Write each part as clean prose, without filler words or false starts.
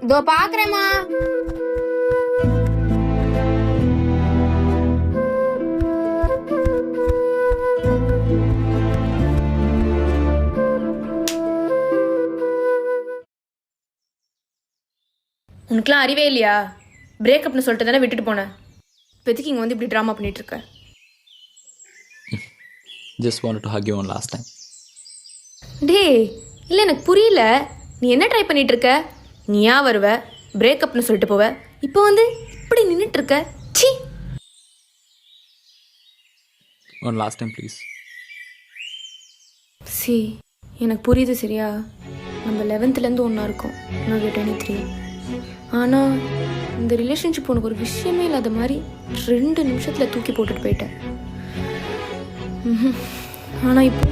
இதோ பாக்குறேம்மா. உனக்குலாம் அறிவே இல்லையா? பிரேக்கப்னு சொல்லிட்டு தானே விட்டுட்டு போனேன். இப்போதைக்கு இங்கே வந்து இப்படி ட்ராமா பண்ணிட்டு இருக்க. Just wanted to hug you one last time. டேய், இல்லை எனக்கு புரியல. நீ என்ன ட்ரை பண்ணிட்டு இருக்க? நீயா வருவ, பிரேக்கப்னு சொல்லிட்டு போவ, இப்போ வந்து இப்படி நின்றுட்டு இருக்க. C. One last time, please. C, எனக்கு புரியுது சரியா. நம்ம 11th ஒன்றா இருக்கோம். நான் 23. ஆனால் இந்த ரிலேஷன்ஷிப் உனக்கு ஒரு விஷயமே இல்லாத மாதிரி 2 நிமிஷத்தில் தூக்கி போட்டுட்டு போயிட்டேன். ஆனால் இப்போ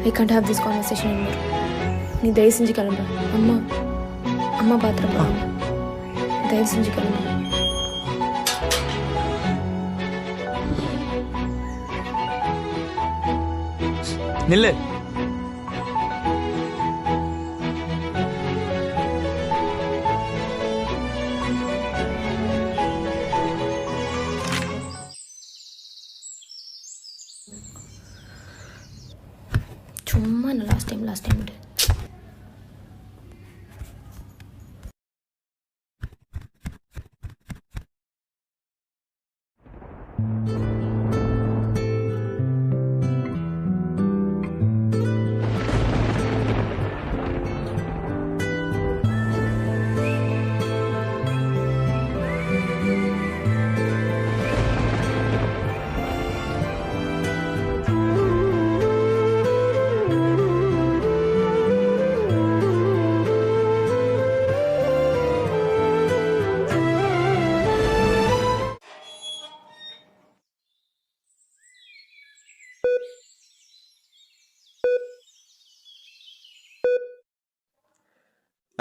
I can't have this conversation anymore. நீ தயவு செஞ்சு கிளம்பு. அம்மா பார்த்துருப்பா. தயவு செஞ்சு கிளம்பு. நில்லு. சும்மா என்ன லாஸ்ட் டைம் விடு.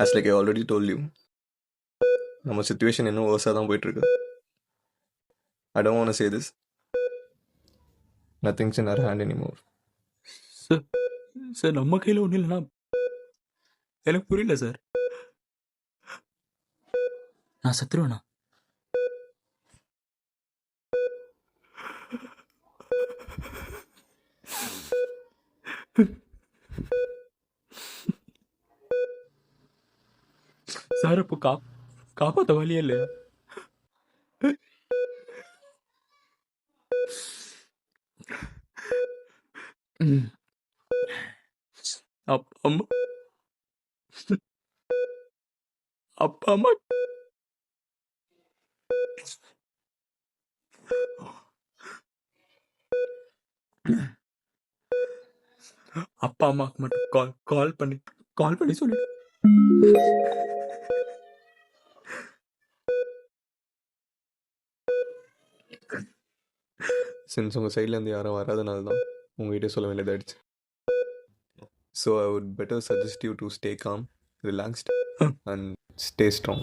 As like I already told you, நம்ம சுச்சுவேஷன் இன்னும் worse-ஆ தான் போயிட்டுருக்கு. I don't want to say this. Nothing's in our hand anymore. Sir நம்ம கையில் ஒன்றும் இல்லைனா எனக்கு புரியல சார். நான் செத்துருவேண்ணா. சார் இப்போ காப்பாற்ற வழியே இல்லையா? அம்மா அப்பா அம்மா அப்பா அம்மாவுக்கு மட்டும் கால் பண்ணி சொல்லு. Since உங்கள் சைட்லேருந்து யாரும் வராதனால தான் உங்ககிட்ட சொல்ல வேண்டியதாகிடுச்சு. So I would better suggest you to stay calm, relaxed and stay strong.